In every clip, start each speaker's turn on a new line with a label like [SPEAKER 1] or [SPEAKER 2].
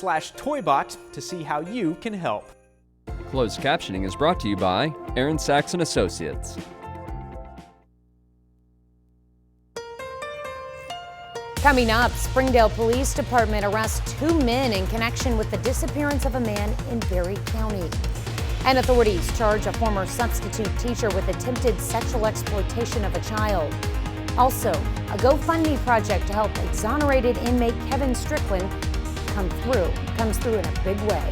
[SPEAKER 1] .com/toybot to see how you can help.
[SPEAKER 2] Closed captioning is brought to you by Aaron Sachs & Associates.
[SPEAKER 3] Coming up, Springdale Police Department arrests 2 men in connection with the disappearance of a man in Berry County. And authorities charge a former substitute teacher with attempted sexual exploitation of a child. Also, a Gofundme project to help exonerated inmate Kevin Strickland comes through in a big way.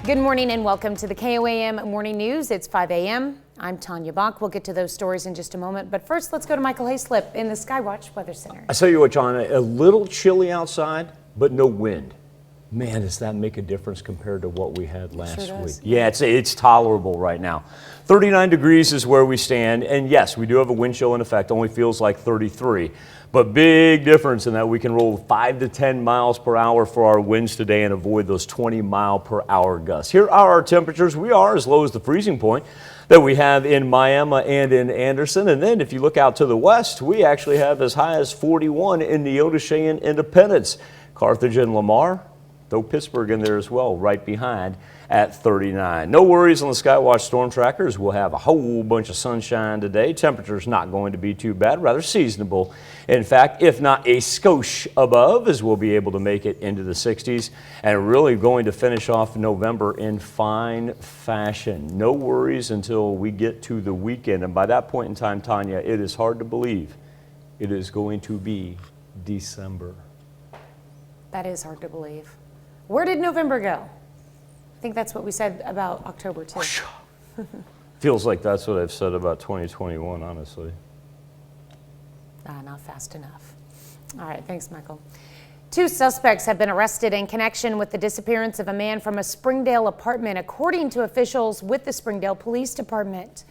[SPEAKER 3] Good morning and welcome to the KOAM Morning News. It's 5 a.m. I'm Tanya Bach. We'll get to those stories in just a moment. But first, let's go to Michael Hayslip in the Skywatch Weather Center.
[SPEAKER 4] I tell you what, John, a little chilly outside, but no wind. Man, does that make a difference compared to what we had last week? Yeah, it's tolerable right now. 39 degrees is where we stand. And yes, we do have a wind chill in effect. Only feels like 33. But big difference in that we can roll 5 to 10 miles per hour for our winds today and avoid those 20 mile per hour gusts. Here are our temperatures. We are as low as the freezing point that we have in Miami and in Anderson. And then if you look out to the west, we actually have as high as 41 in Neodesha and Independence. Carthage and Lamar, though Pittsburgh in there as well, right behind at 39. No worries on the Skywatch storm trackers. We'll have a whole bunch of sunshine today. Temperature's not going to be too bad, rather seasonable. In fact, if not a skosh above, as we'll be able to make it into the 60s and really going to finish off November in fine fashion. No worries until we get to the weekend. And by that point in time, Tanya, it is hard to believe it is going to be December.
[SPEAKER 3] That is hard to believe. Where did November go? I think that's what we said about October, too.
[SPEAKER 4] Feels like that's what I've said about 2021, honestly.
[SPEAKER 3] Not fast enough. All right, thanks, Michael. 2 suspects have been arrested in connection with the disappearance of a man from a Springdale apartment, according to officials with the Springdale Police Department.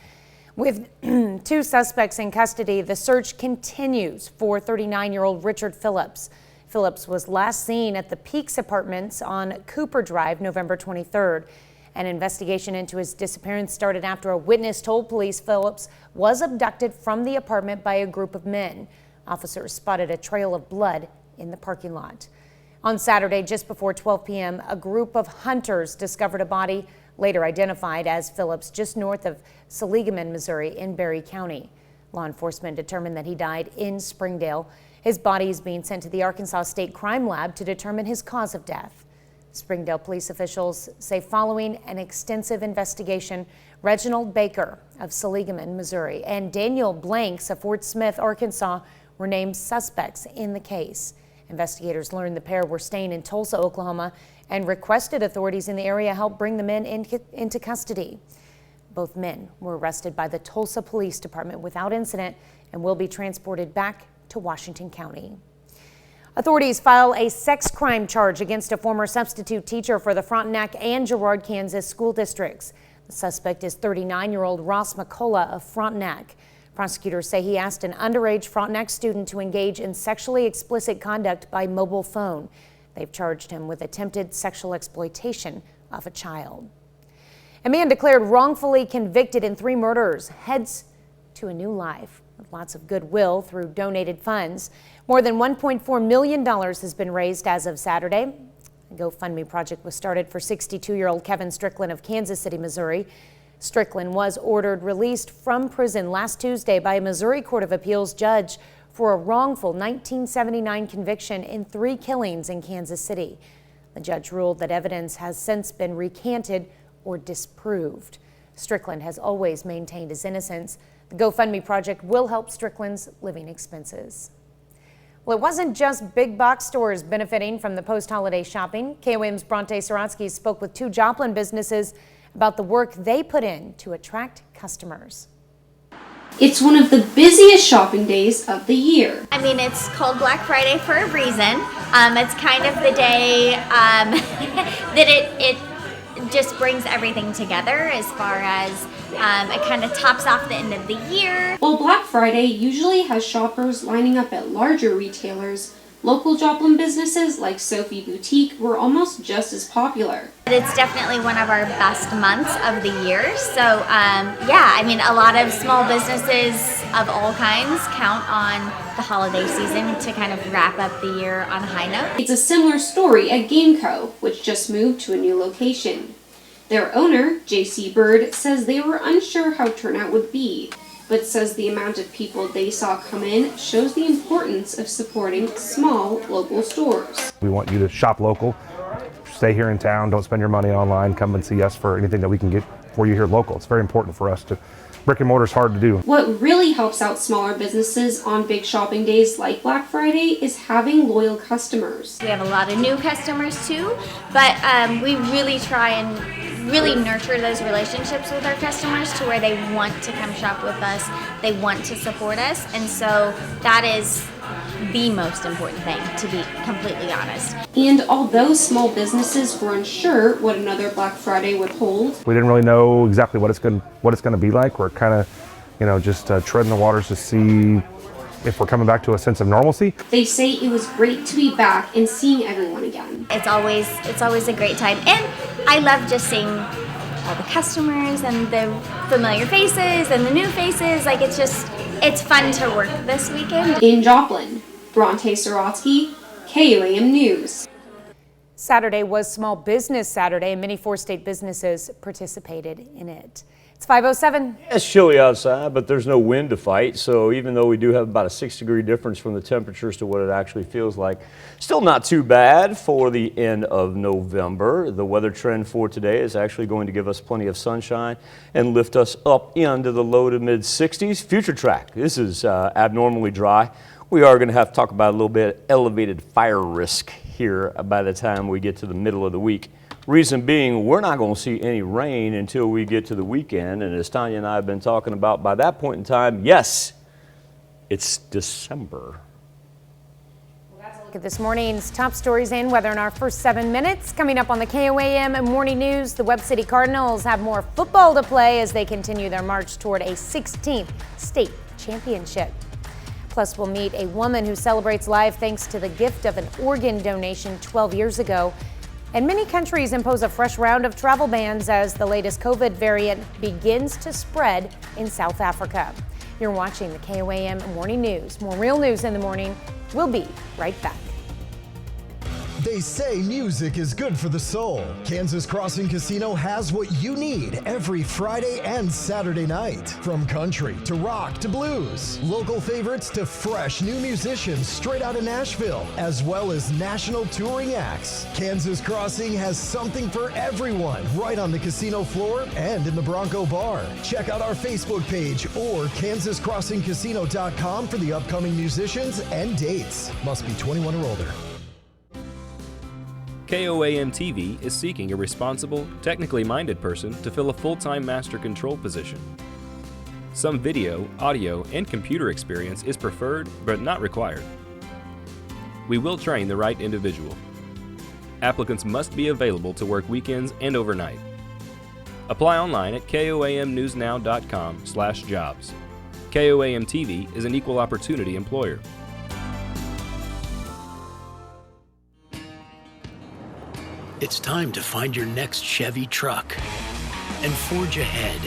[SPEAKER 3] With 2 suspects in custody, the search continues for 39-year-old Richard Phillips. Phillips was last seen at the Peaks Apartments on Cooper Drive November 23rd. An investigation into his disappearance started after a witness told police Phillips was abducted from the apartment by a group of men. Officers spotted a trail of blood in the parking lot. On Saturday, just before 12 p.m., a group of hunters discovered a body later identified as Phillips just north of Seligman, Missouri in Berry County. Law enforcement determined that he died in Springdale. His body is being sent to the Arkansas State Crime Lab to determine his cause of death. Springdale police officials say following an extensive investigation, Reginald Baker of Seligman, Missouri, and Daniel Blanks of Fort Smith, Arkansas, were named suspects in the case. Investigators learned the pair were staying in Tulsa, Oklahoma, and requested authorities in the area help bring the men into custody. Both men were arrested by the Tulsa Police Department without incident and will be transported back to Washington County. Authorities file a sex crime charge against a former substitute teacher for the Frontenac and Girard, Kansas school districts. The suspect is 39-year-old Ross McCullough of Frontenac. Prosecutors say he asked an underage Frontenac student to engage in sexually explicit conduct by mobile phone. They've charged him with attempted sexual exploitation of a child. A man declared wrongfully convicted in 3 murders heads to a new life with lots of goodwill through donated funds. More than $1.4 million has been raised as of Saturday. A Gofundme project was started for 62-year-old Kevin Strickland of Kansas City, Missouri. Strickland was ordered released from prison last Tuesday by a Missouri Court of Appeals judge for a wrongful 1979 conviction in 3 killings in Kansas City. The judge ruled that evidence has since been recanted or disproved. Strickland has always maintained his innocence. The Gofundme project will help Strickland's living expenses. Well, it wasn't just big box stores benefiting from the post-holiday shopping. KOAM's Bronte Saratsky spoke with 2 Joplin businesses about the work they put in to attract customers.
[SPEAKER 5] It's one of the busiest shopping days of the year.
[SPEAKER 6] I mean, it's called Black Friday for a reason. It's kind of the day that it just brings everything together as far as it kind of tops off the end of the year.
[SPEAKER 5] Well, Black Friday usually has shoppers lining up at larger retailers. Local Joplin businesses like Sophie Boutique were almost just as popular.
[SPEAKER 6] It's definitely one of our best months of the year. So yeah, I mean, a lot of small businesses of all kinds count on the holiday season to kind of wrap up the year on a high note.
[SPEAKER 5] It's a similar story at GameCo, which just moved to a new location. Their owner, JC Bird, says they were unsure how turnout would be, but says the amount of people they saw come in shows the importance of supporting small local stores.
[SPEAKER 7] We want you to shop local, stay here in town, don't spend your money online, come and see us for anything that we can get for you here local. It's very important for us to, brick and mortar is hard to do.
[SPEAKER 5] What really helps out smaller businesses on big shopping days like Black Friday is having loyal customers.
[SPEAKER 6] We have a lot of new customers too, but we really try and really nurture those relationships with our customers to where they want to come shop with us, they want to support us, and so that is the most important thing, to be completely honest.
[SPEAKER 5] And although small businesses were unsure what another Black Friday would hold,
[SPEAKER 7] We didn't really know exactly what it's going to be like. We're kind of, just treading the waters to see if we're coming back to a sense of normalcy.
[SPEAKER 5] they say it was great to be back and seeing everyone again.
[SPEAKER 6] It's always a great time, and I love just seeing all the customers and the familiar faces and the new faces. Like, it's fun to work this weekend.
[SPEAKER 5] In Joplin, Bronte Sorotsky, KUAM News.
[SPEAKER 3] Saturday was Small Business Saturday, and many four-state businesses participated in it. It's 5:07.
[SPEAKER 4] It's chilly outside, but there's no wind to fight, so even though we do have about a 6-degree difference from the temperatures to what it actually feels like, still not too bad for the end of November. The weather trend for today is actually going to give us plenty of sunshine and lift us up into the low to mid 60s. Future track, this is abnormally dry. We are going to have to talk about a little bit elevated fire risk here by the time we get to the middle of the week. Reason being, we're not going to see any rain until we get to the weekend, and as Tanya and I have been talking about, by that point in time, yes, it's December.
[SPEAKER 3] Look at this morning's top stories and weather in our first 7 minutes. Coming up on the KOAM Morning News, the Webb City Cardinals have more football to play as they continue their march toward a 16th state championship. Plus, we'll meet a woman who celebrates life thanks to the gift of an organ donation 12 years ago. And many countries impose a fresh round of travel bans as the latest COVID variant begins to spread in South Africa. You're watching the KOAM Morning News. More real news in the morning. We'll be right back.
[SPEAKER 8] They say music is good for the soul. Kansas Crossing Casino has what you need every Friday and Saturday night. From country to rock to blues, local favorites to fresh new musicians straight out of Nashville, as well as national touring acts. Kansas Crossing has something for everyone right on the casino floor and in the Bronco Bar. Check out our Facebook page or kansascrossingcasino.com for the upcoming musicians and dates. Must be 21 or older.
[SPEAKER 9] KOAM TV is seeking a responsible, technically minded person to fill a full-time master control position. Some video, audio, and computer experience is preferred but not required. We will train the right individual. Applicants must be available to work weekends and overnight. Apply online at koamnewsnow.com/jobs. KOAM TV is an equal opportunity employer.
[SPEAKER 10] It's time to find your next Chevy truck and forge ahead.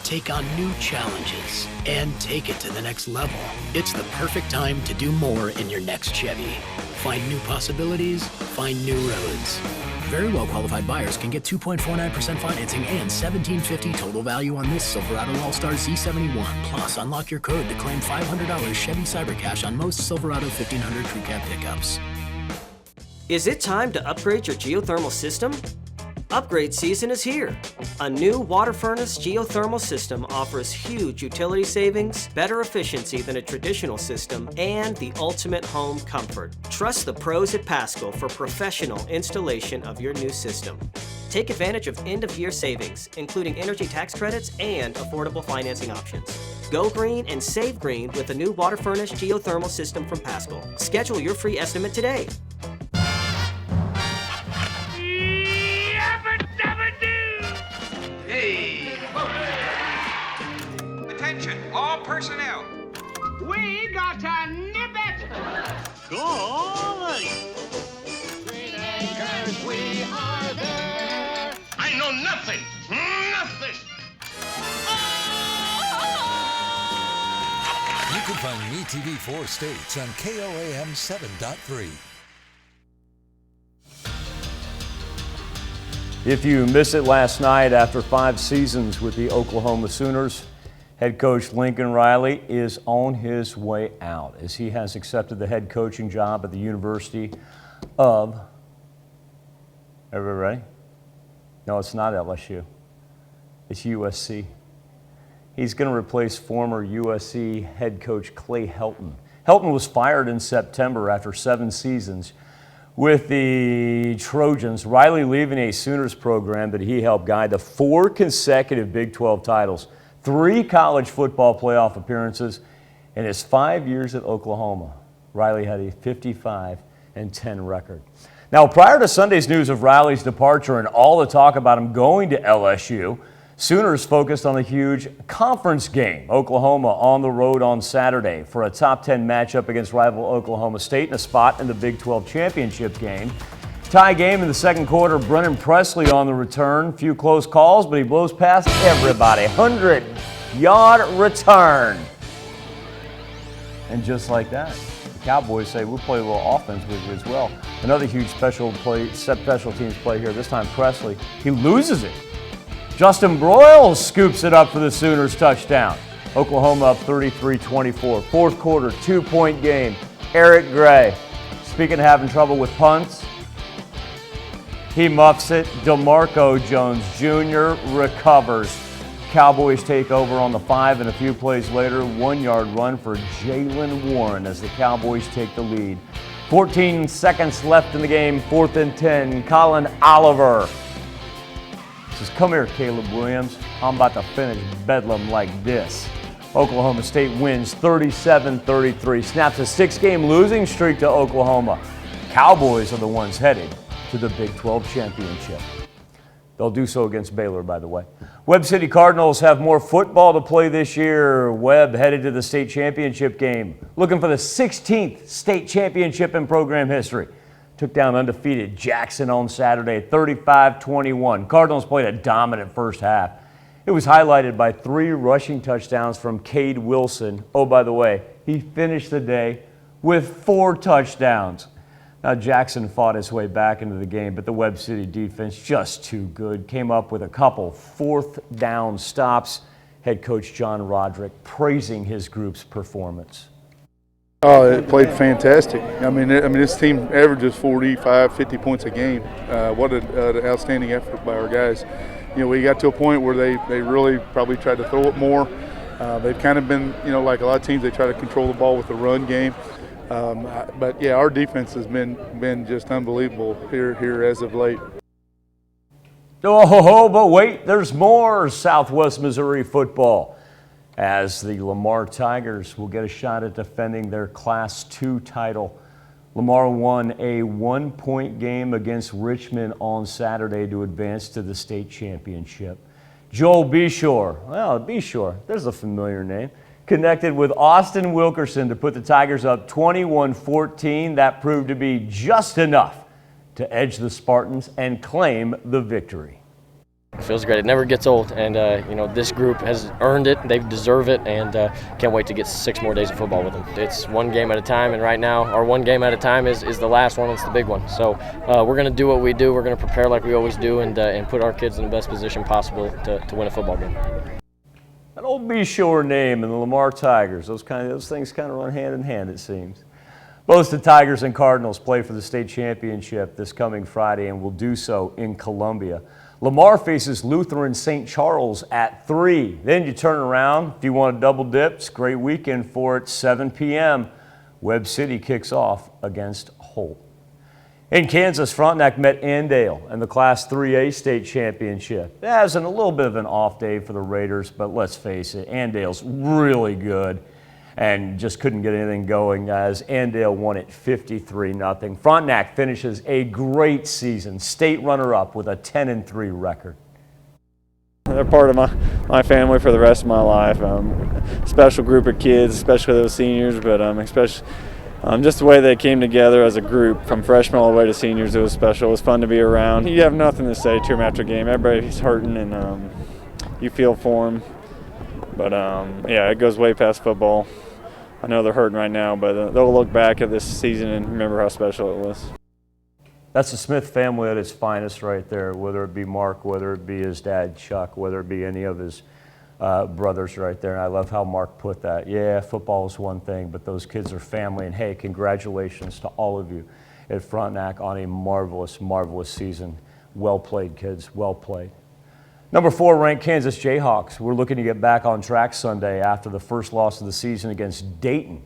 [SPEAKER 10] Take on new challenges and take it to the next level. It's the perfect time to do more in your next Chevy. Find new possibilities, find new roads. Very well qualified buyers can get 2.49% financing and $1,750 total value on this Silverado All-Star Z71. Plus, unlock your code to claim $500 Chevy Cybercash on most Silverado 1500 Crew Cab pickups.
[SPEAKER 11] Is it time to upgrade your geothermal system? Upgrade season is here. A new water furnace geothermal system offers huge utility savings, better efficiency than a traditional system, and the ultimate home comfort. Trust the pros at Paschal for professional installation of your new system. Take advantage of end-of-year savings, including energy tax credits and affordable financing options. Go green and save green with a new water furnace geothermal system from Paschal. Schedule your free estimate today.
[SPEAKER 12] Hey! Attention, all personnel. We got to nip it! Golly! Greenacres, we are there! I know nothing! Nothing!
[SPEAKER 10] You could
[SPEAKER 13] Live on MeTV 4 states on KOAM 7.3.
[SPEAKER 4] If you missed it last night, after 5 seasons with the Oklahoma Sooners, head coach Lincoln Riley is on his way out as he has accepted the head coaching job at the University of, everybody ready? No, it's not LSU. It's USC. He's going to replace former USC head coach Clay Helton. Helton was fired in September after 7 seasons with the Trojans. Riley leaving a Sooners program that he helped guide to 4 consecutive Big 12 titles, 3 college football playoff appearances, and his 5 years at Oklahoma. Riley had a 55-10 record. Now, prior to Sunday's news of Riley's departure and all the talk about him going to LSU, Sooners focused on the huge conference game. Oklahoma on the road on Saturday for a top 10 matchup against rival Oklahoma State and a spot in the Big 12 championship game. Tie game in the second quarter. Brennan Presley on the return. Few close calls, but he blows past everybody. 100-yard return. And just like that, the Cowboys say, we'll play a little offense with you as well. Another huge special teams play here. This time Presley, he loses it. Justin Broyles scoops it up for the Sooners touchdown. Oklahoma up 33-24. Fourth quarter, 2-point game. Eric Gray, speaking of having trouble with punts, he muffs it. DeMarco Jones Jr. recovers. Cowboys take over on the 5, and a few plays later, 1-yard run for Jaylen Warren as the Cowboys take the lead. 14 seconds left in the game, 4th and 10. Colin Oliver says, come here, Caleb Williams. I'm about to finish Bedlam like this. Oklahoma State wins 37-33, snaps a 6-game losing streak to Oklahoma. Cowboys are the ones headed to the Big 12 championship. They'll do so against Baylor, by the way. Webb City Cardinals have more football to play this year. Webb headed to the state championship game, looking for the 16th state championship in program history. Took down undefeated Jackson on Saturday, 35-21. Cardinals played a dominant first half. It was highlighted by 3 rushing touchdowns from Cade Wilson. Oh, by the way, he finished the day with 4 touchdowns. Now, Jackson fought his way back into the game, but the Webb City defense just too good. Came up with a couple 4th down stops. Head coach John Roderick praising his group's performance.
[SPEAKER 14] Oh, it played fantastic. I mean, this team averages 45, 50 points a game. What an outstanding effort by our guys. You know, we got to a point where they really probably tried to throw it more. They've kind of been, you know, like a lot of teams, they try to control the ball with the run game. But yeah, our defense has been just unbelievable here as of late.
[SPEAKER 4] Oh, but wait, there's more Southwest Missouri football, as the Lamar Tigers will get a shot at defending their Class II title. Lamar won a 1-point game against Richmond on Saturday to advance to the state championship. Joel Beshore, well, Beshore, there's a familiar name, connected with Austin Wilkerson to put the Tigers up 21-14. That proved to be just enough to edge the Spartans and claim the victory.
[SPEAKER 15] It feels great. It never gets old, and you know, this group has earned it. They deserve it, and can't wait to get 6 more days of football with them. It's one game at a time, and right now our one game at a time is the last one. It's the big one. So we're going to do what we do. We're going to prepare like we always do, and put our kids in the best position possible to win a football game.
[SPEAKER 4] An old Beshore name and the Lamar Tigers. Those things kind of run hand in hand, it seems. Both the Tigers and Cardinals play for the state championship this coming Friday and will do so in Columbia. Lamar faces Lutheran St. Charles at 3. Then you turn around. If you want a double dip, it's a great weekend for it. 7 p.m. Webb City kicks off against Holt. In Kansas, Frontenac met Andale in the Class 3A state championship. It was a little bit of an off day for the Raiders, but let's face it, Andale's really good and just couldn't get anything going as Andale won it 53-0. Frontenac finishes a great season, state runner-up with a 10-3 record.
[SPEAKER 16] They're part of my family for the rest of my life. Special group of kids, especially those seniors, but especially just the way they came together as a group from freshmen all the way to seniors. It was special. It was fun to be around. You have nothing to say to them after a game. Everybody's hurting, and you feel for them. But yeah, it goes way past football. I know they're hurting right now, but they'll look back at this season and remember how special it was.
[SPEAKER 4] That's the Smith family at its finest right there, whether it be Mark, whether it be his dad, Chuck, whether it be any of his brothers right there. And I love how Mark put that. Yeah, football is one thing, but those kids are family. And hey, congratulations to all of you at Frontenac on a marvelous, marvelous season. Well played, kids. Well played. Number 4 ranked Kansas Jayhawks. We're looking to get back on track Sunday after the first loss of the season against Dayton.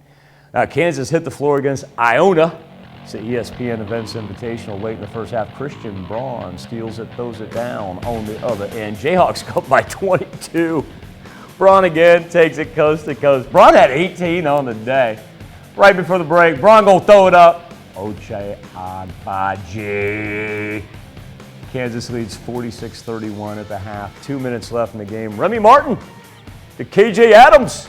[SPEAKER 4] Now, Kansas hit the floor against Iona. It's the ESPN Events Invitational late in the first half. Christian Braun steals it, throws it down on the other end. Jayhawks go up by 22. Braun again takes it coast to coast. Braun had 18 on the day. Right before the break, Braun gonna throw it up. Oche Agbaji. Kansas leads 46-31 at the half. 2 minutes left in the game. Remy Martin to KJ Adams.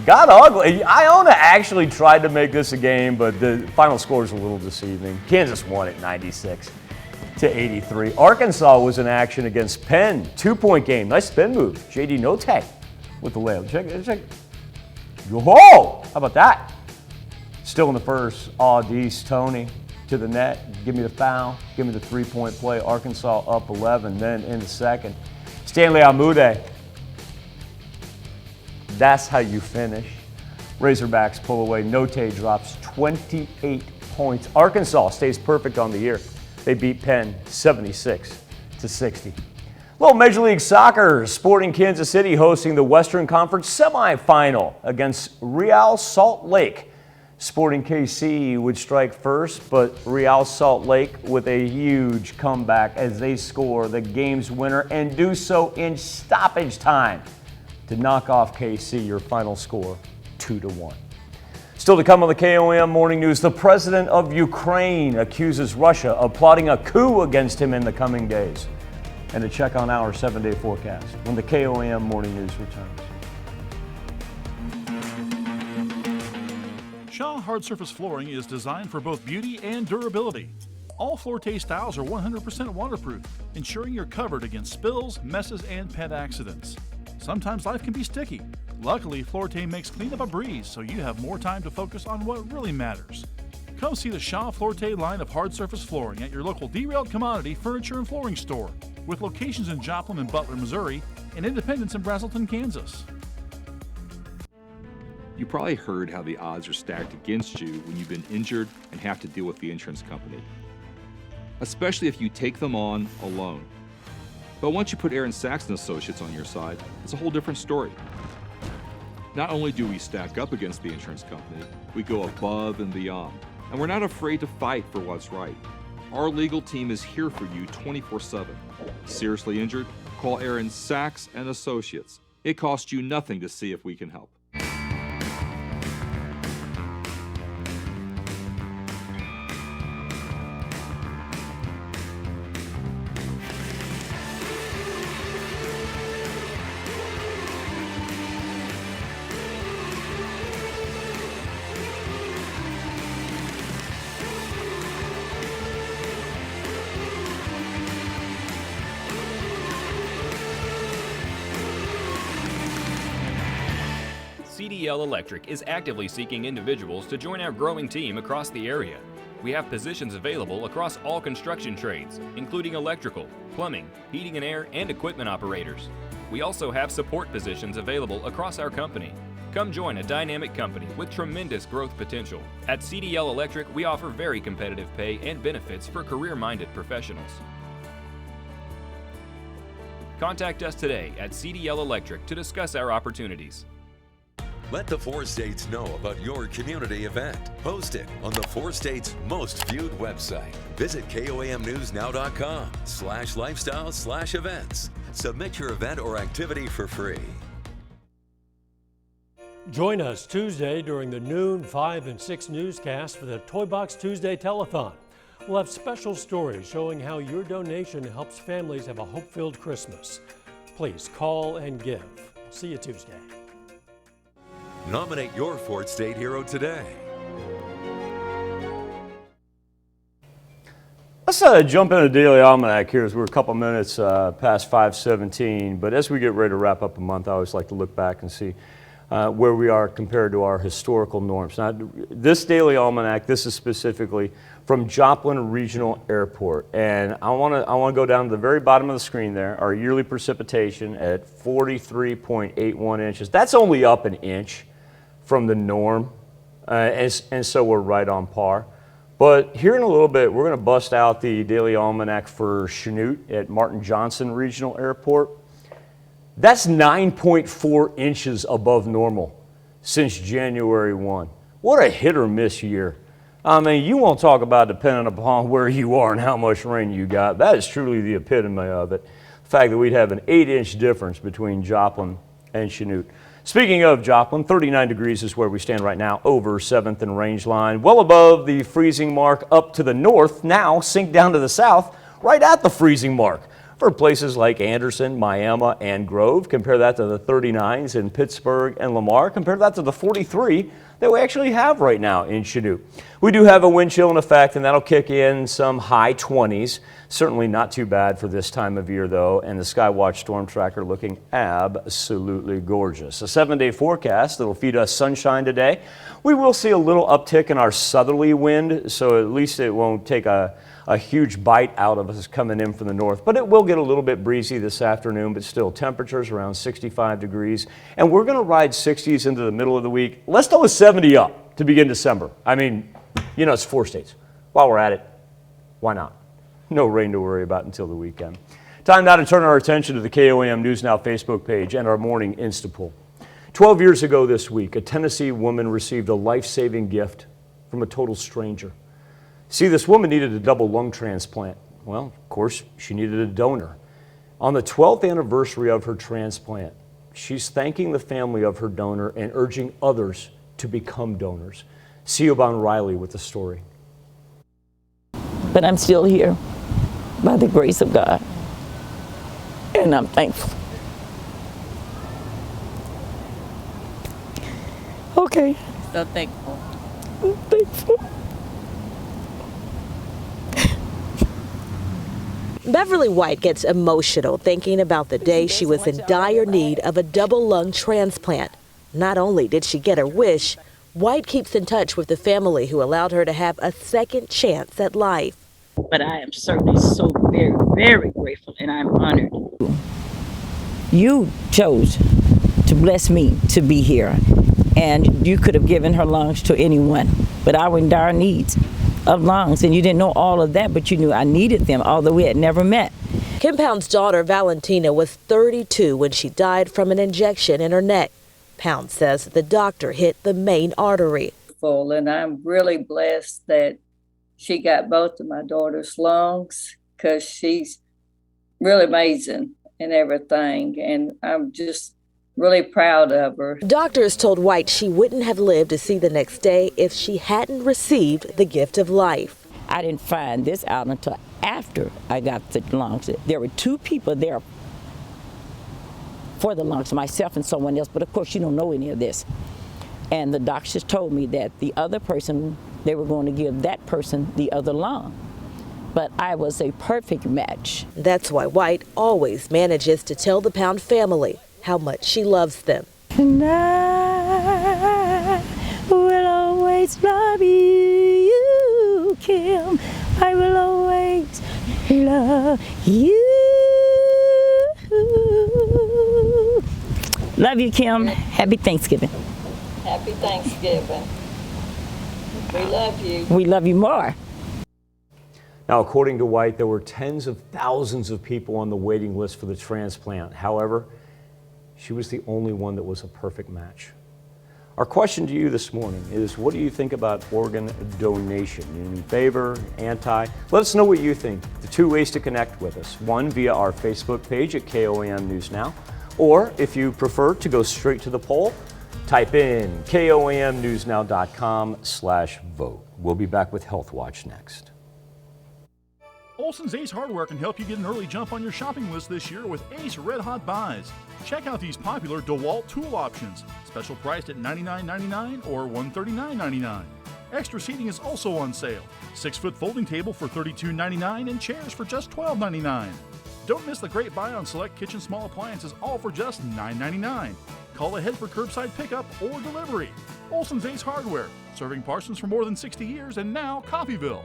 [SPEAKER 4] Got ugly. Iona actually tried to make this a game, but the final score is a little deceiving. Kansas won at 96-83. Arkansas was in action against Penn. 2-point game. Nice spin move. JD Notae with the layup. Check it. Whoa! How about that? Still in the first. Audis Tony to the net. Give me the foul. Give me the 3-point play. Arkansas up 11. Then in the second, Stanley Amude. That's how you finish. Razorbacks pull away. Notae drops 28 points. Arkansas stays perfect on the year. They beat Penn 76-60. Little Major League Soccer. Sporting Kansas City hosting the Western Conference semifinal against Real Salt Lake. Sporting KC would strike first, but Real Salt Lake with a huge comeback as they score the game's winner and do so in stoppage time to knock off KC. Your final score 2-1. Still to come on the KOM Morning News, the president of Ukraine accuses Russia of plotting a coup against him in the coming days. And to check on our 7-day forecast when the KOM Morning News returns.
[SPEAKER 17] Shaw Hard Surface Flooring is designed for both beauty and durability. All Floorte styles are 100% waterproof, ensuring you're covered against spills, messes, and pet accidents. Sometimes life can be sticky. Luckily, Floorte makes cleanup a breeze, so you have more time to focus on what really matters. Come see the Shaw Floorte line of hard surface flooring at your local Derailed Commodity Furniture and Flooring store, with locations in Joplin and Butler, Missouri, and Independence in Brazelton, Kansas.
[SPEAKER 18] You probably heard how the odds are stacked against you when you've been injured and have to deal with the insurance company, especially if you take them on alone. But once you put Aaron Sachs and Associates on your side, it's a whole different story. Not only do we stack up against the insurance company, we go above and beyond, and we're not afraid to fight for what's right. Our legal team is here for you 24/7. Seriously injured? Call Aaron Sachs and Associates. It costs you nothing to see if we can help.
[SPEAKER 9] Cdl Electric is actively seeking individuals to join our growing team across the area. We have positions available across all construction trades, including electrical, plumbing, heating and air, and equipment operators. We also have support positions available across our company. Come join a dynamic company with tremendous growth potential. At Cdl Electric, we offer very competitive pay and benefits for career-minded professionals. Contact us today at Cdl Electric to discuss our opportunities.
[SPEAKER 19] Let the 4 states know about your community event. Post it on the 4 states' most viewed website. Visit KOAMnews.com/lifestyle/events. Submit your event or activity for free.
[SPEAKER 20] Join us Tuesday during the noon, 5, and 6 newscast for the Toy Box Tuesday Telethon. We'll have special stories showing how your donation helps families have a hope-filled Christmas. Please call and give. See you Tuesday.
[SPEAKER 19] Nominate your Fort State hero today.
[SPEAKER 4] Let's jump into the Daily Almanac here as we're a couple minutes past 5:17. But as we get ready to wrap up a month, I always like to look back and see where we are compared to our historical norms. Now, this daily almanac, this is specifically from Joplin Regional Airport, and I want to go down to the very bottom of the screen there. Our yearly precipitation at 43.81 inches. That's only up an inch from the norm, and so we're right on par. But here in a little bit, we're going to bust out the daily almanac for Chanute at Martin Johnson Regional Airport. That's 9.4 inches above normal since January 1. What a hit or miss year. I mean, you won't talk about depending upon where you are and how much rain you got. That is truly the epitome of it. The fact that we'd have an 8-inch difference between Joplin and Chanute. Speaking of Joplin, 39 degrees is where we stand right now over 7th and Range Line. Well above the freezing mark up to the north, now sink down to the south, right at the freezing mark. For places like Anderson, Miami, and Grove, compare that to the 39s in Pittsburgh and Lamar. Compare that to the 43 that we actually have right now in Chanute. We do have a wind chill in effect, and that'll kick in some high 20s. Certainly not too bad for this time of year, though, and the Skywatch storm tracker looking absolutely gorgeous. A 7-day forecast that'll feed us sunshine today. We will see a little uptick in our southerly wind, so at least it won't take a huge bite out of us coming in from the north, but it will get a little bit breezy this afternoon, but still temperatures around 65 degrees. And we're going to ride 60s into the middle of the week. Let's throw a 70 up to begin December. I mean, you know, it's 4 states. While we're at it, why not? No rain to worry about until the weekend. Time now to turn our attention to the KOAM News Now Facebook page and our morning Instapoll. 12 years ago this week, a Tennessee woman received a life-saving gift from a total stranger. See, this woman needed a double lung transplant. Well, of course, she needed a donor. On the 12th anniversary of her transplant, she's thanking the family of her donor and urging others to become donors. Siobhan Riley with the story.
[SPEAKER 21] But I'm still here by the grace of God, and I'm thankful. Okay. So thankful. I'm thankful.
[SPEAKER 22] Beverly White gets emotional thinking about the day she was in dire need of a double lung transplant. Not only did she get her wish, White keeps in touch with the family who allowed her to have a second chance at life.
[SPEAKER 21] But I am certainly so very, very grateful, and I'm honored. You chose to bless me to be here, and you could have given her lungs to anyone, but I was in dire needs of lungs, and you didn't know all of that, but you knew I needed them, although we had never met.
[SPEAKER 22] Kim Pound's daughter, Valentina, was 32 when she died from an injection in her neck. Pound says the doctor hit the main artery.
[SPEAKER 21] And I'm really blessed that she got both of my daughter's lungs, because she's really amazing and everything, and I'm just really proud of her.
[SPEAKER 22] Doctors told White she wouldn't have lived to see the next day if she hadn't received the gift of life.
[SPEAKER 21] I didn't find this out until after I got the lungs. There were 2 people there for the lungs, myself and someone else, but of course you don't know any of this. And the doctors told me that the other person, they were going to give that person the other lung. But I was a perfect match.
[SPEAKER 22] That's why White always manages to tell the Pound family how much she loves them.
[SPEAKER 21] And I will always love you, Kim. I will always love you. Love you, Kim. Happy Thanksgiving. Happy Thanksgiving. We love you. We love you more.
[SPEAKER 4] Now, according to White, there were tens of thousands of people on the waiting list for the transplant. However, she was the only one that was a perfect match. Our question to you this morning is, what do you think about organ donation? In favor, anti? Let us know what you think. The 2 ways to connect with us. 1, via our Facebook page at KOAM News Now, or if you prefer to go straight to the poll, type in KOAMNewsNow.com/vote. We'll be back with Health Watch next.
[SPEAKER 17] Olson's Ace Hardware can help you get an early jump on your shopping list this year with Ace Red Hot Buys. Check out these popular DeWalt tool options, special priced at $99.99 or $139.99. Extra seating is also on sale. 6-foot folding table for $32.99 and chairs for just $12.99. Don't miss the great buy on select kitchen small appliances, all for just $9.99. Call ahead for curbside pickup or delivery. Olson's Ace Hardware, serving Parsons for more than 60 years and now Coffeyville.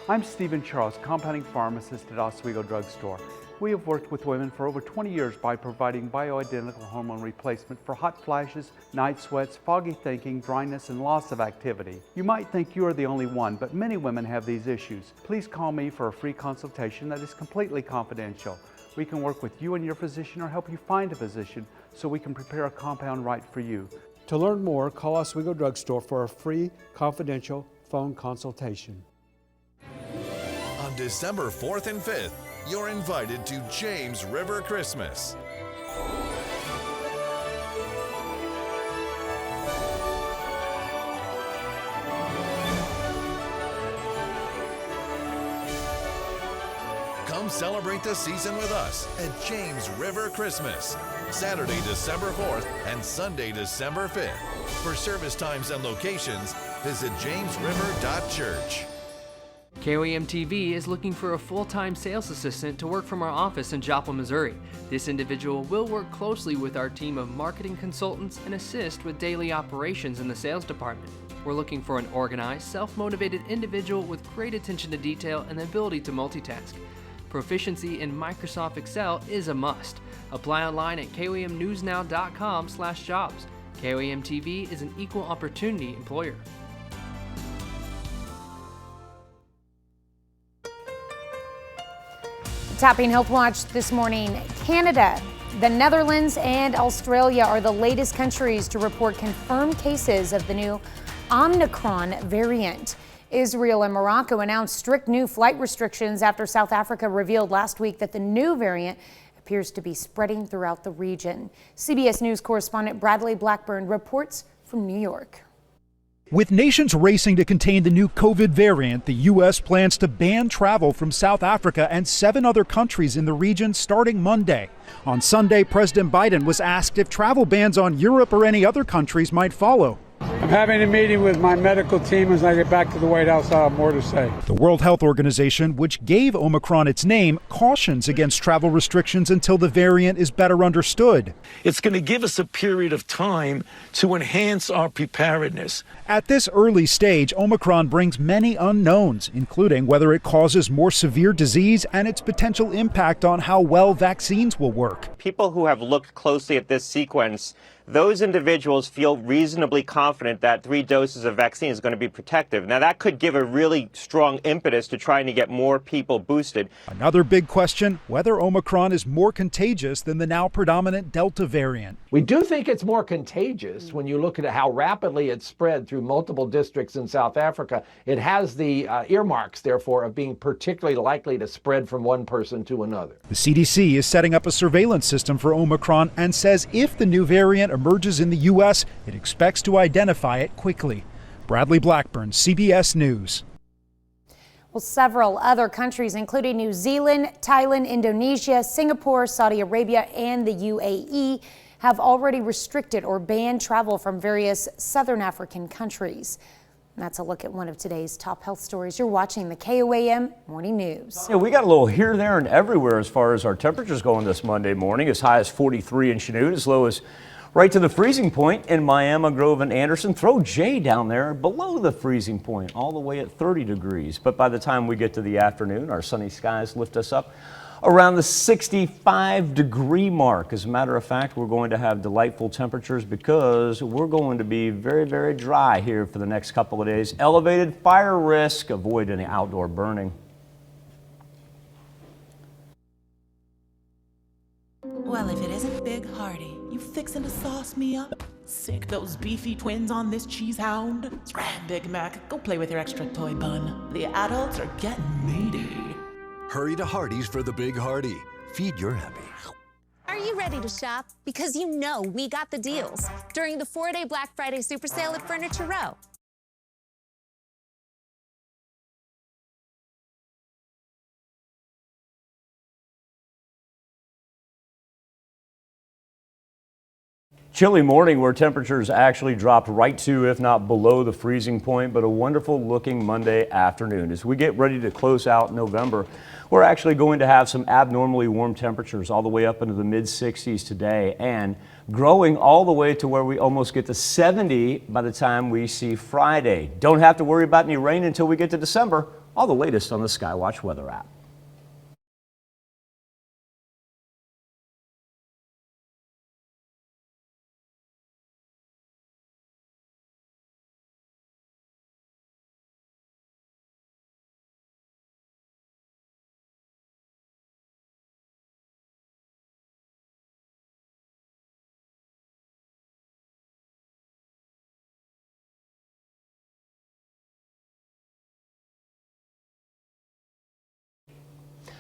[SPEAKER 1] I'm Stephen Charles, compounding pharmacist at Oswego Drug Store. We have worked with women for over 20 years by providing bioidentical hormone replacement for hot flashes, night sweats, foggy thinking, dryness, and loss of activity. You might think you are the only one, but many women have these issues. Please call me for a free consultation that is completely confidential. We can work with you and your physician or help you find a physician so we can prepare a compound right for you.
[SPEAKER 2] To learn more, call Oswego Drug Store for a free confidential phone consultation.
[SPEAKER 23] On December 4th and 5th, you're invited to James River Christmas. Come celebrate the season with us at James River Christmas, Saturday, December 4th and Sunday, December 5th. For service times and locations, visit jamesriver.church.
[SPEAKER 24] KOAM-TV is looking for a full-time sales assistant to work from our office in Joplin, Missouri. This individual will work closely with our team of marketing consultants and assist with daily operations in the sales department. We're looking for an organized, self-motivated individual with great attention to detail and the ability to multitask. Proficiency in Microsoft Excel is a must. Apply online at koamnewsnow.com/jobs. KOAM-TV is an equal opportunity employer.
[SPEAKER 3] Topping Health Watch this morning, Canada, the Netherlands, and Australia are the latest countries to report confirmed cases of the new Omicron variant. Israel and Morocco announced strict new flight restrictions after South Africa revealed last week that the new variant appears to be spreading throughout the region. CBS News correspondent Bradley Blackburn reports from New York.
[SPEAKER 25] With nations racing to contain the new COVID variant, the U.S. plans to ban travel from South Africa and 7 other countries in the region starting Monday. On Sunday, President Biden was asked if travel bans on Europe or any other countries might follow.
[SPEAKER 2] I'm having a meeting with my medical team as I get back to the White House. I'll have more to say.
[SPEAKER 25] The World Health Organization, which gave Omicron its name, cautions against travel restrictions until the variant is better understood.
[SPEAKER 26] It's going to give us a period of time to enhance our preparedness.
[SPEAKER 25] At this early stage, Omicron brings many unknowns, including whether it causes more severe disease and its potential impact on how well vaccines will work.
[SPEAKER 27] People who have looked closely at this sequence, those individuals feel reasonably confident that 3 doses of vaccine is going to be protective. Now, that could give a really strong impetus to trying to get more people boosted.
[SPEAKER 25] Another big question, whether Omicron is more contagious than the now predominant Delta variant.
[SPEAKER 28] We do think it's more contagious when you look at how rapidly it spread through multiple districts in South Africa. It has the earmarks, therefore, of being particularly likely to spread from one person to another.
[SPEAKER 25] The CDC is setting up a surveillance system for Omicron and says if the new variant emerges in the U.S., it expects to identify it quickly. Bradley Blackburn, CBS News.
[SPEAKER 3] Well, several other countries, including New Zealand, Thailand, Indonesia, Singapore, Saudi Arabia, and the UAE, have already restricted or banned travel from various southern African countries. And that's a look at one of today's top health stories. You're watching the KOAM Morning News.
[SPEAKER 4] Yeah, we got a little here, there, and everywhere as far as our temperatures going this Monday morning. As high as 43 in Chanute, as low as right to the freezing point in Miami, Grove, and Anderson. Throw Jay down there below the freezing point, all the way at 30 degrees. But by the time we get to the afternoon, our sunny skies lift us up around the 65-degree mark. As a matter of fact, we're going to have delightful temperatures because we're going to be very, very dry here for the next couple of days. Elevated fire risk. Avoid any outdoor burning.
[SPEAKER 29] Well, if it isn't Big Hardy, you fixin' to sauce me up? Sick those beefy twins on this cheese hound? Scram, Big Mac, go play with your extra toy bun. The adults are getting meaty.
[SPEAKER 13] Hurry to Hardee's for the Big Hardy. Feed your happy.
[SPEAKER 30] Are you ready to shop? Because you know we got the deals during the 4-day Black Friday Super Sale at Furniture Row.
[SPEAKER 4] Chilly morning where temperatures actually dropped right to, if not below, the freezing point, but a wonderful looking Monday afternoon. As we get ready to close out November, we're actually going to have some abnormally warm temperatures all the way up into the mid 60s today and growing all the way to where we almost get to 70 by the time we see Friday. Don't have to worry about any rain until we get to December. All the latest on the Skywatch weather app.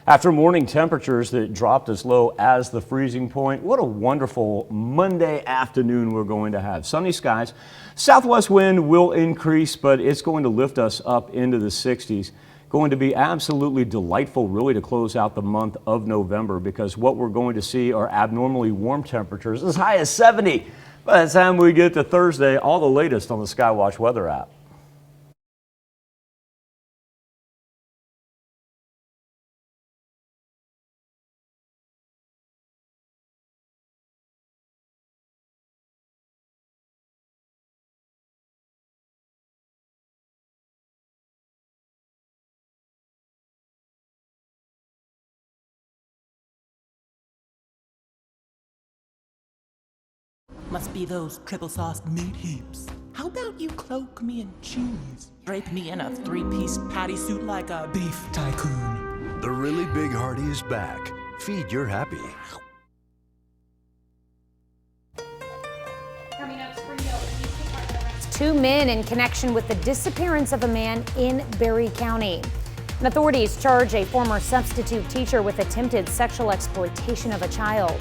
[SPEAKER 4] After morning temperatures that dropped as low as the freezing point, what a wonderful Monday afternoon we're going to have. Sunny skies. Southwest wind will increase, but it's going to lift us up into the 60s. Going to be absolutely delightful really to close out the month of November because what we're going to see are abnormally warm temperatures as high as 70 by the time we get to Thursday. All the latest on the Skywatch weather app.
[SPEAKER 29] Must be those triple sauced meat heaps. How about you cloak me in cheese? Drape me in a three-piece patty suit like a beef tycoon.
[SPEAKER 23] The really big Hardy is back. Feed your happy.
[SPEAKER 3] Coming up, Springdale Police Department arrests 2 men in connection with the disappearance of a man in Berry County. And authorities charge a former substitute teacher with attempted sexual exploitation of a child.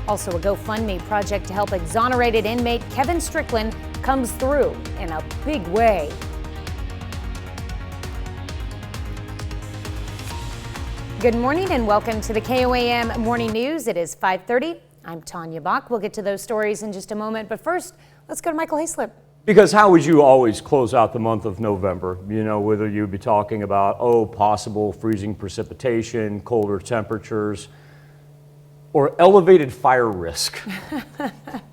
[SPEAKER 3] Also, a Gofundme project to help exonerated inmate Kevin Strickland comes through in a big way. Good morning and welcome to the KOAM Morning News. It is 5:30. I'm Tanya Bach. We'll get to those stories in just a moment, but first, let's go to Michael Hayslip.
[SPEAKER 4] Because how would you always close out the month of November? You know, whether you be talking about, possible freezing precipitation, colder temperatures, or elevated fire risk.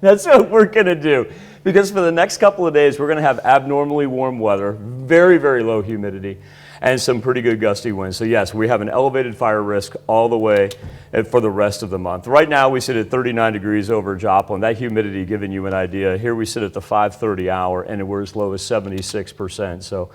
[SPEAKER 4] That's what we're going to do. Because for the next couple of days, we're going to have abnormally warm weather, very, very low humidity, and some pretty good gusty winds. So yes, we have an elevated fire risk all the way for the rest of the month. Right now, we sit at 39 degrees over Joplin. That humidity giving you an idea. Here we sit at the 5:30 hour, and we're as low as 76%. So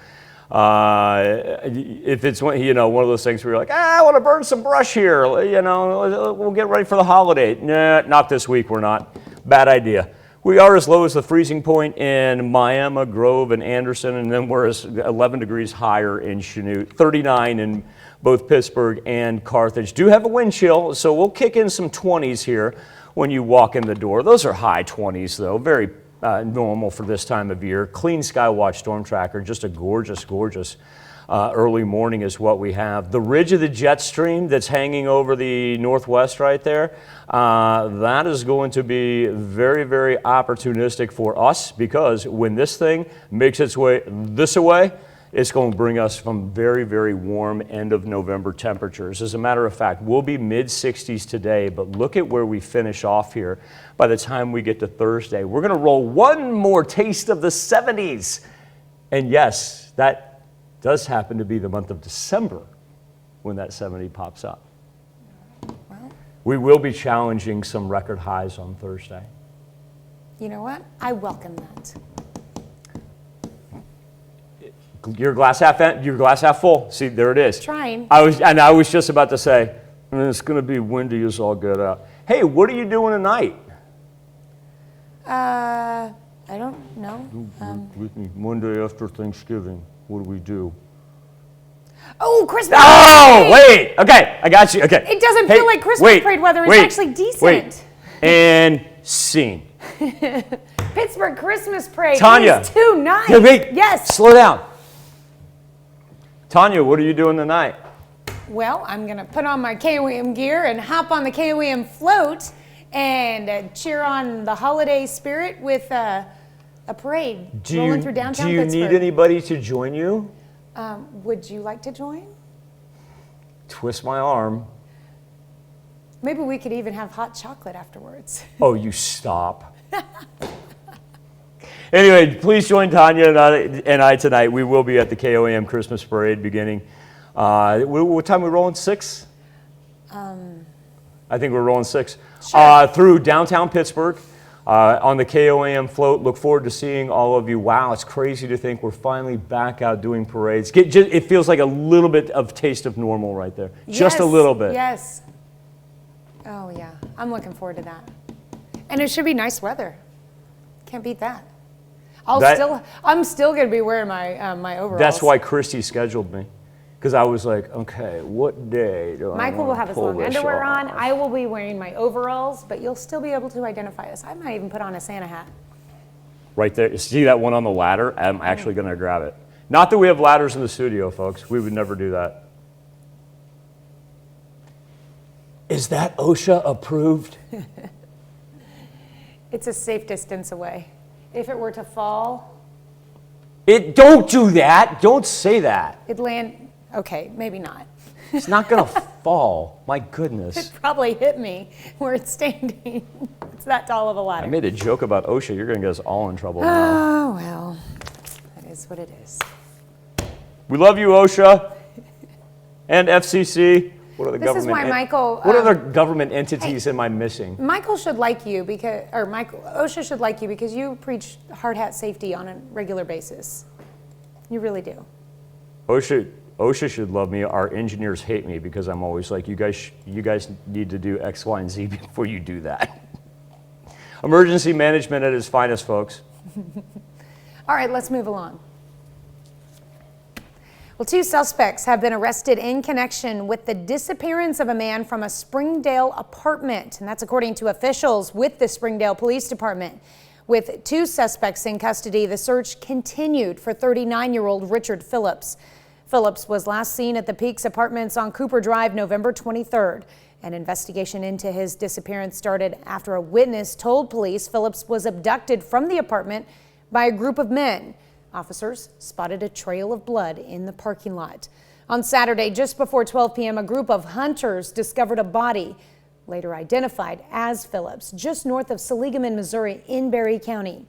[SPEAKER 4] if it's one of those things where you're like, I want to burn some brush here, we'll get ready for the holiday. Nah, not this week, we're not. Bad idea. We are as low as the freezing point in Miami, Grove, and Anderson, and then we're 11 degrees higher in Chanute, 39 in both Pittsburgh and Carthage. Do have a wind chill, so we'll kick in some 20s here when you walk in the door. Those are high 20s, though, very normal for this time of year. Clean Skywatch storm tracker, just a gorgeous, gorgeous early morning is what we have. The ridge of the jet stream that's hanging over the northwest right there, that is going to be very, very opportunistic for us because when this thing makes its way this way, it's going to bring us from very, very warm end of November temperatures. As a matter of fact, we'll be mid 60s today, but look at where we finish off here by the time we get to Thursday. We're going to roll one more taste of the 70s. And yes, that does happen to be the month of December when that 70 pops up.
[SPEAKER 3] Well,
[SPEAKER 4] we will be challenging some record highs on Thursday.
[SPEAKER 3] You know what? I welcome that.
[SPEAKER 4] Your glass half full. See, there it is.
[SPEAKER 3] Trying.
[SPEAKER 4] I was just about to say, it's going to be windy as all get out. Hey, what are you doing tonight?
[SPEAKER 3] I don't know.
[SPEAKER 4] With me, Monday after Thanksgiving. What do we do?
[SPEAKER 3] Oh, Christmas
[SPEAKER 4] parade! Wait. Okay, I got you. Okay.
[SPEAKER 3] It doesn't feel like Christmas parade weather. It's actually decent.
[SPEAKER 4] Wait. And scene.
[SPEAKER 3] Pittsburgh Christmas parade.
[SPEAKER 4] Tanya.
[SPEAKER 3] It's too nice.
[SPEAKER 4] Wait.
[SPEAKER 3] Yes.
[SPEAKER 4] Slow down. Tanya, what are you doing tonight?
[SPEAKER 3] Well, I'm going to put on my KOAM gear and hop on the KOAM float and cheer on the holiday spirit with a parade rolling through downtown Pittsburgh.
[SPEAKER 4] Do you need anybody to join you?
[SPEAKER 3] Would you like to join?
[SPEAKER 4] Twist my arm.
[SPEAKER 3] Maybe we could even have hot chocolate afterwards.
[SPEAKER 4] Oh, you stop. Anyway, please join Tanya and I tonight. We will be at the KOAM Christmas Parade beginning. What time are we rolling? 6? I think we're rolling 6.
[SPEAKER 3] Sure.
[SPEAKER 4] Through downtown Pittsburgh on the KOAM float. Look forward to seeing all of you. Wow, it's crazy to think we're finally back out doing parades. It feels like a little bit of taste of normal right there. Just a little bit.
[SPEAKER 3] Yes. Oh, yeah. I'm looking forward to that. And it should be nice weather. Can't beat that. I'm still going to be wearing my overalls.
[SPEAKER 4] That's why Christy scheduled me. Because I was like, okay, what day do I
[SPEAKER 3] Michael will have his long
[SPEAKER 4] this
[SPEAKER 3] underwear
[SPEAKER 4] off?
[SPEAKER 3] on. I will be wearing my overalls, but you'll still be able to identify us. I might even put on a Santa hat.
[SPEAKER 4] Right there. See that one on the ladder? I'm actually going to grab it. Not that we have ladders in the studio, folks. We would never do that. Is that OSHA approved?
[SPEAKER 3] It's a safe distance away. If it were to fall,
[SPEAKER 4] Don't do that. Don't say that.
[SPEAKER 3] it'd land. Okay, maybe not.
[SPEAKER 4] It's not going to fall. My goodness.
[SPEAKER 3] It probably hit me where it's standing. It's that tall of a
[SPEAKER 4] I
[SPEAKER 3] ladder.
[SPEAKER 4] made a joke about OSHA. You're going to get us all in trouble now.
[SPEAKER 3] Oh, well, that is what it is.
[SPEAKER 4] We love you, OSHA and FCC. What are the
[SPEAKER 3] This is
[SPEAKER 4] government?
[SPEAKER 3] why Michael.
[SPEAKER 4] What other government entities am I missing?
[SPEAKER 3] Michael should like you because, or OSHA should like you because you preach hard hat safety on a regular basis. You really do.
[SPEAKER 4] OSHA should love me. Our engineers hate me because I'm always like, you guys need to do X, Y, and Z before you do that. Emergency management at its finest, folks.
[SPEAKER 3] All right, let's move along. Well, 2 suspects have been arrested in connection with the disappearance of a man from a Springdale apartment, and that's according to officials with the Springdale Police Department. With 2 suspects in custody, the search continued for 39-year-old Richard Phillips. Phillips was last seen at the Peaks Apartments on Cooper Drive November 23rd. An investigation into his disappearance started after a witness told police Phillips was abducted from the apartment by a group of men. Officers spotted a trail of blood in the parking lot. On Saturday, just before 12 p.m., a group of hunters discovered a body, later identified as Phillips, just north of Seligman, Missouri, in Berry County.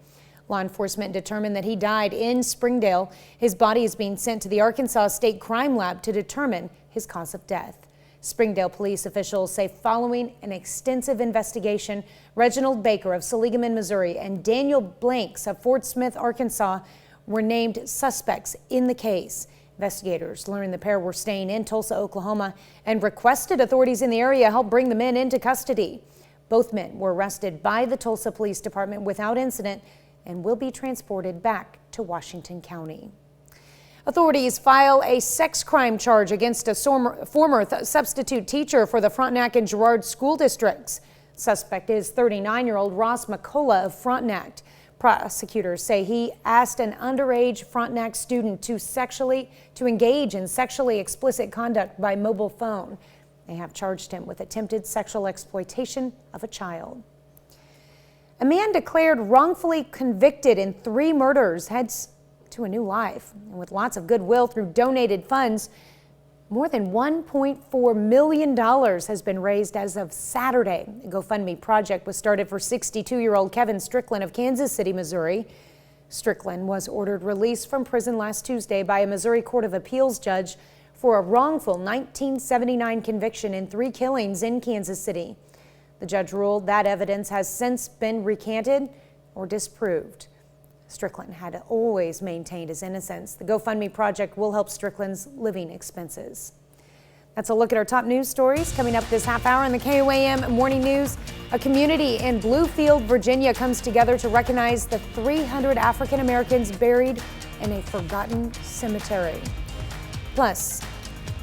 [SPEAKER 3] Law enforcement determined that he died in Springdale. His body is being sent to the Arkansas State Crime Lab to determine his cause of death. Springdale police officials say following an extensive investigation, Reginald Baker of Seligman, Missouri, and Daniel Blanks of Fort Smith, Arkansas, were named suspects in the case. Investigators learned the pair were staying in Tulsa, Oklahoma, and requested authorities in the area help bring the men into custody. Both men were arrested by the Tulsa Police Department without incident and will be transported back to Washington County. Authorities file a sex crime charge against a former substitute teacher for the Frontenac and Girard school districts. Suspect is 39-year-old Ross McCullough of Frontenac. Prosecutors say he asked an underage Frontenac student to engage in sexually explicit conduct by mobile phone. They have charged him with attempted sexual exploitation of a child. A man declared wrongfully convicted in 3 murders heads to a new life. And with lots of goodwill through donated funds, more than $1.4 million has been raised as of Saturday. The Gofundme Project was started for 62-year-old Kevin Strickland of Kansas City, Missouri. Strickland was ordered released from prison last Tuesday by a Missouri Court of Appeals judge for a wrongful 1979 conviction in 3 killings in Kansas City. The judge ruled that evidence has since been recanted or disproved. Strickland had always maintained his innocence. The Gofundme Project will help Strickland's living expenses. That's a look at our top news stories coming up this half hour in the KOAM Morning News. A community in Bluefield, Virginia comes together to recognize the 300 African Americans buried in a forgotten cemetery. Plus,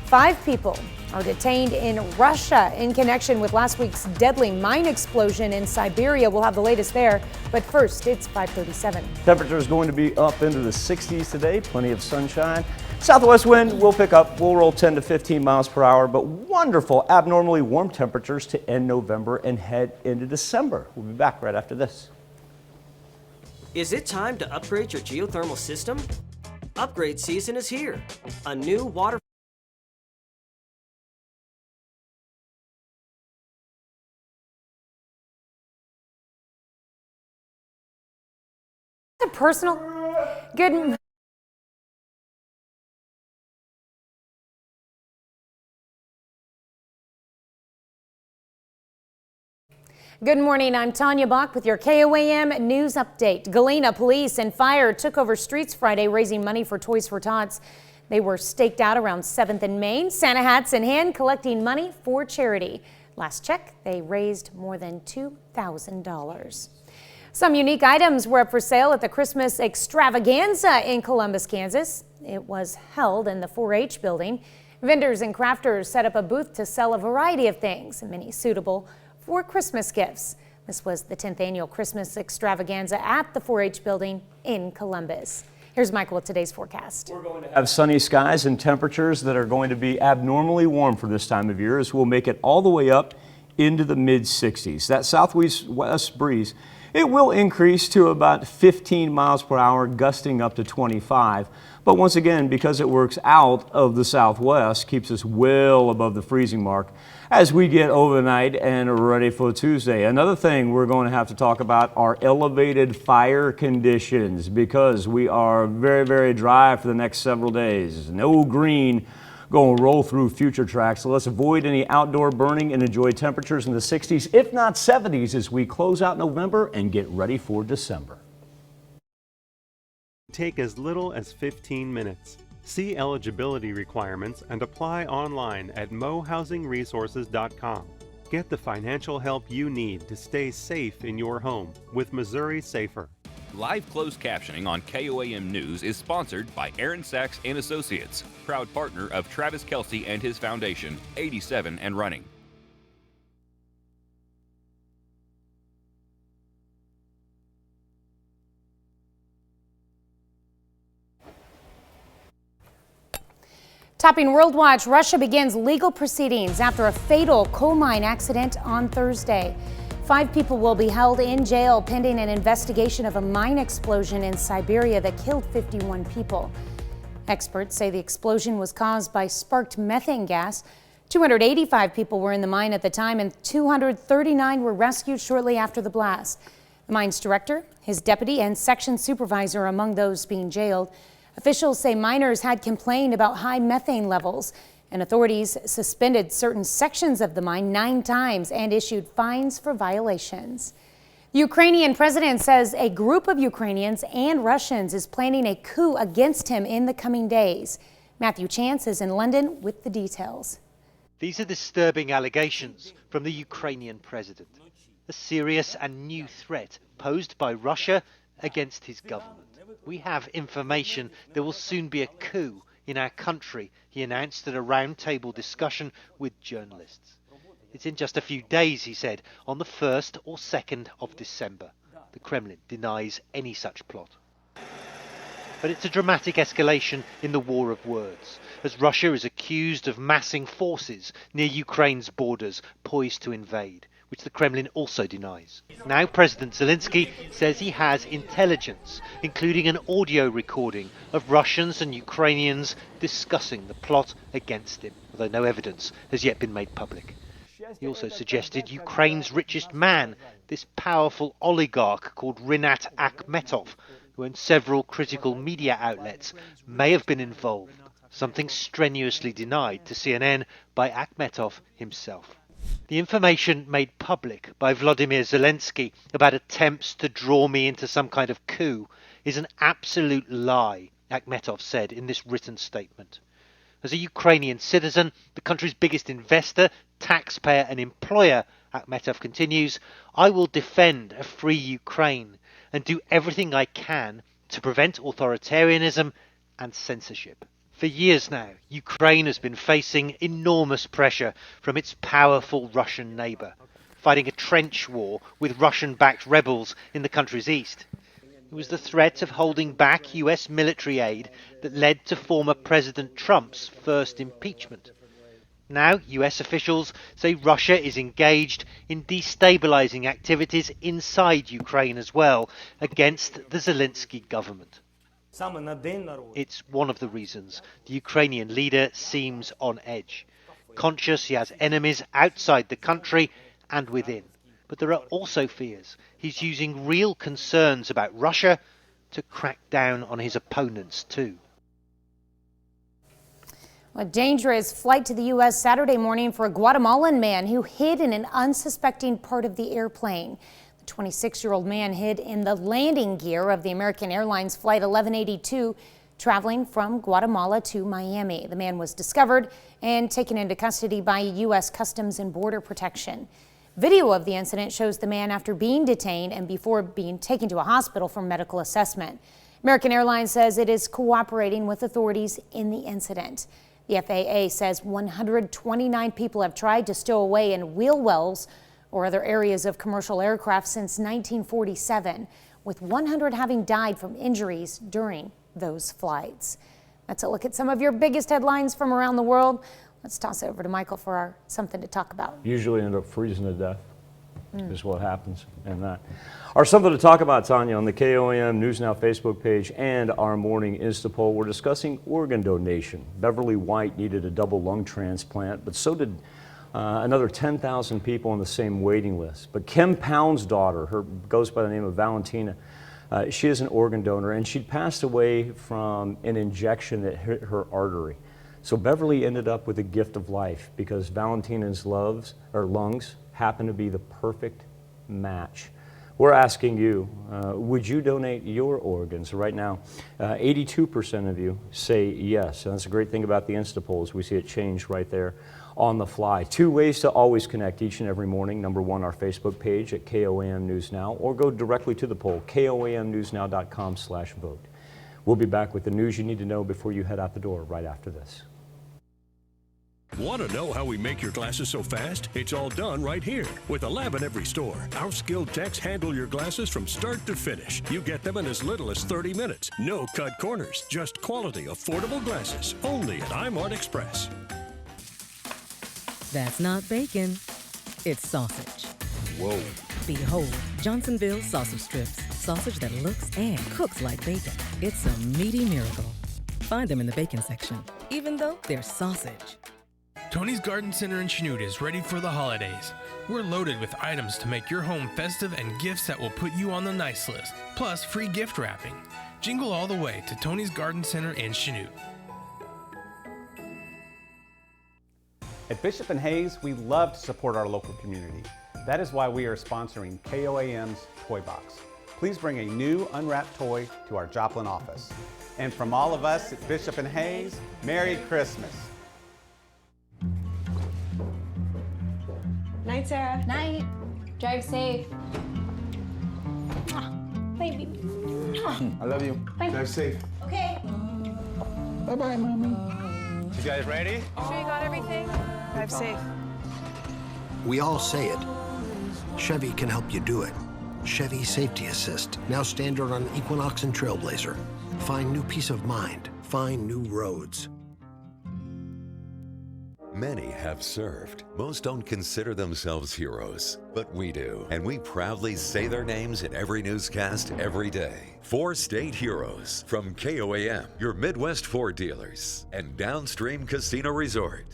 [SPEAKER 3] 5 people are detained in Russia in connection with last week's deadly mine explosion in Siberia. We'll have the latest there, but first, it's 5:37.
[SPEAKER 4] Temperature is going to be up into the 60s today, plenty of sunshine. Southwest wind will pick up. We'll roll 10 to 15 miles per hour, but wonderful, abnormally warm temperatures to end November and head into December. We'll be back right after this.
[SPEAKER 5] Is it time to upgrade your geothermal system? Upgrade season is here. A new water
[SPEAKER 3] The personal good. Good morning, I'm Tanya Bach with your KOAM News Update. Galena police and fire took over streets Friday raising money for Toys for Tots. They were staked out around 7th and Main, Santa hats in hand, collecting money for charity. Last check, they raised more than $2,000. Some unique items were up for sale at the Christmas extravaganza in Columbus, Kansas. It was held in the 4-H building. Vendors and crafters set up a booth to sell a variety of things, many suitable for Christmas gifts. This was the 10th annual Christmas extravaganza at the 4-H building in Columbus. Here's Michael with today's forecast.
[SPEAKER 4] We're going to have sunny skies and temperatures that are going to be abnormally warm for this time of year, as we'll make it all the way up into the mid-60s. That southwest breeze, it will increase to about 15 miles per hour, gusting up to 25. But once again, because it works out of the southwest, keeps us well above the freezing mark as we get overnight and ready for Tuesday. Another thing we're going to have to talk about are elevated fire conditions, because we are very, very dry for the next several days. No green going to roll through future tracks, so let's avoid any outdoor burning and enjoy temperatures in the 60s, if not 70s, as we close out November and get ready for December.
[SPEAKER 6] Take as little as 15 minutes. See eligibility requirements and apply online at mohousingresources.com. Get the financial help you need to stay safe in your home with Missouri Safer.
[SPEAKER 7] Live closed captioning on KOAM News is sponsored by Aaron Sachs and Associates, proud partner of Travis Kelsey and his foundation, 87 and running.
[SPEAKER 3] Topping World Watch, Russia begins legal proceedings after a fatal coal mine accident on Thursday. 5 people will be held in jail pending an investigation of a mine explosion in Siberia that killed 51 people. Experts say the explosion was caused by sparked methane gas. 285 people were in the mine at the time and 239 were rescued shortly after the blast. The mine's director, his deputy, and section supervisor are among those being jailed. Officials say miners had complained about high methane levels, and authorities suspended certain sections of the mine 9 times and issued fines for violations. The Ukrainian president says a group of Ukrainians and Russians is planning a coup against him in the coming days. Matthew Chance is in London with the details.
[SPEAKER 8] These are disturbing allegations from the Ukrainian president. A serious and new threat posed by Russia against his government. We have information there will soon be a coup in our country, he announced at a roundtable discussion with journalists. It's in just a few days, he said, on the 1st or 2nd of December. The Kremlin denies any such plot. But it's a dramatic escalation in the war of words, as Russia is accused of massing forces near Ukraine's borders, poised to invade, which the Kremlin also denies. Now President Zelensky says he has intelligence, including an audio recording of Russians and Ukrainians discussing the plot against him, although no evidence has yet been made public. He also suggested Ukraine's richest man, this powerful oligarch called Rinat Akhmetov, who owns several critical media outlets, may have been involved, something strenuously denied to CNN by Akhmetov himself. The information made public by Vladimir Zelensky about attempts to draw me into some kind of coup is an absolute lie, Akhmetov said in this written statement. As a Ukrainian citizen, the country's biggest investor, taxpayer and employer, Akhmetov continues, I will defend a free Ukraine and do everything I can to prevent authoritarianism and censorship. For years now, Ukraine has been facing enormous pressure from its powerful Russian neighbour, fighting a trench war with Russian-backed rebels in the country's east. It was the threat of holding back US military aid that led to former President Trump's first impeachment. Now, US officials say Russia is engaged in destabilising activities inside Ukraine as well, against the Zelensky government. It's one of the reasons the Ukrainian leader seems on edge, conscious he has enemies outside the country and within. But there are also fears he's using real concerns about Russia to crack down on his opponents too.
[SPEAKER 3] A dangerous flight to the U.S. Saturday morning for a Guatemalan man who hid in an unsuspecting part of the airplane. The 26-year-old man hid in the landing gear of the American Airlines Flight 1182, traveling from Guatemala to Miami. The man was discovered and taken into custody by U.S. Customs and Border Protection. Video of the incident shows the man after being detained and before being taken to a hospital for medical assessment. American Airlines says it is cooperating with authorities in the incident. The FAA says 129 people have tried to stow away in wheel wells or other areas of commercial aircraft since 1947, with 100 having died from injuries during those flights. That's a look at some of your biggest headlines from around the world. Let's toss it over to Michael for something to talk about.
[SPEAKER 4] Usually end up freezing to death, is what happens in that. Our something to talk about, Tanya, on the KOAM News Now Facebook page and our morning Insta poll. We're discussing organ donation. Beverly White needed a double lung transplant, but so did another 10,000 people on the same waiting list. But Kim Pound's daughter, her goes by the name of Valentina, she is an organ donor, and she'd passed away from an injection that hit her artery. So Beverly ended up with a gift of life because Valentina's lungs happen to be the perfect match. We're asking you, would you donate your organs? Right now, 82% of you say yes. And that's a great thing about the Insta polls. We see it change right there on the fly. 2 ways to always connect each and every morning. Number 1, our Facebook page at KOAM News Now, or go directly to the poll, koamnewsnow.com/vote. We'll be back with the news you need to know before you head out the door right after this.
[SPEAKER 9] Want to know how we make your glasses so fast? It's all done right here with a lab in every store. Our skilled techs handle your glasses from start to finish. You get them in as little as 30 minutes. No cut corners, just quality, affordable glasses. Only at iMart Express.
[SPEAKER 10] That's not bacon, it's sausage.
[SPEAKER 9] Whoa.
[SPEAKER 10] Behold, Johnsonville sausage strips. Sausage that looks and cooks like bacon. It's a meaty miracle. Find them in the bacon section, even though they're sausage.
[SPEAKER 11] Tony's Garden Center in Chanute is ready for the holidays. We're loaded with items to make your home festive and gifts that will put you on the nice list, plus free gift wrapping. Jingle all the way to Tony's Garden Center in Chanute.
[SPEAKER 12] At Bishop and Hayes, we love to support our local community. That is why we are sponsoring KOAM's Toy Box. Please bring a new unwrapped toy to our Joplin office. And from all of us at Bishop and Hayes, Merry Christmas.
[SPEAKER 14] Night, Sarah.
[SPEAKER 15] Night. Drive safe.
[SPEAKER 14] Baby.
[SPEAKER 12] I love you.
[SPEAKER 14] Bye.
[SPEAKER 12] Drive safe.
[SPEAKER 15] Okay.
[SPEAKER 12] Bye-bye, Mommy. You guys ready?
[SPEAKER 14] Sure you got everything? Drive safe.
[SPEAKER 16] We all say it. Chevy can help you do it. Chevy Safety Assist, now standard on Equinox and Trailblazer. Find new peace of mind. Find new roads.
[SPEAKER 18] Many have served. Most don't consider themselves heroes, but we do. And we proudly say their names in every newscast every day. 4 state heroes from KOAM, your Midwest Ford dealers, and Downstream Casino Resort.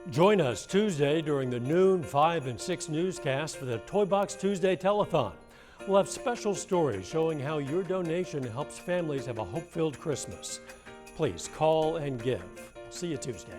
[SPEAKER 19] Join us Tuesday during the noon, 5, and 6 newscast for the Toy Box Tuesday Telethon. We'll have special stories showing how your donation helps families have a hope-filled Christmas. Please call and give. See you Tuesday.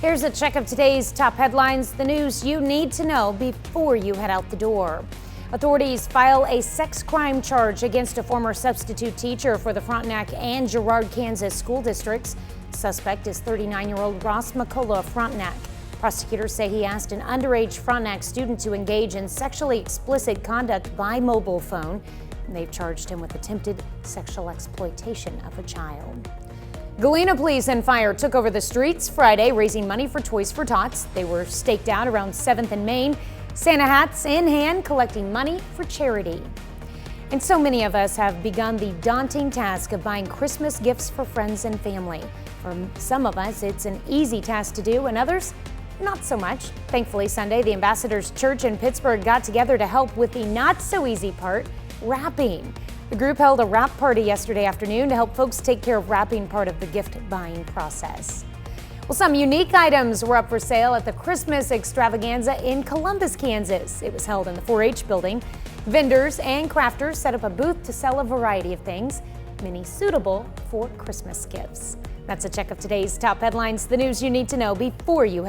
[SPEAKER 3] Here's a check of today's top headlines, the news you need to know before you head out the door. Authorities file a sex crime charge against a former substitute teacher for the Frontenac and Girard, Kansas school districts. Suspect is 39-year-old Ross McCullough of Frontenac. Prosecutors say he asked an underage Frontenac student to engage in sexually explicit conduct by mobile phone. They've charged him with attempted sexual exploitation of a child. Galena police and fire took over the streets Friday, raising money for Toys for Tots. They were staked out around 7th and Main, Santa hats in hand, collecting money for charity. And so many of us have begun the daunting task of buying Christmas gifts for friends and family. For some of us, it's an easy task to do, and others, not so much. Thankfully, Sunday, the Ambassadors Church in Pittsburgh got together to help with the not so easy part, wrapping. The group held a wrap party yesterday afternoon to help folks take care of wrapping part of the gift buying process. Well, some unique items were up for sale at the Christmas extravaganza in Columbus, Kansas. It was held in the 4-H building. Vendors and crafters set up a booth to sell a variety of things, many suitable for Christmas gifts. That's a check of today's top headlines, the news you need to know before you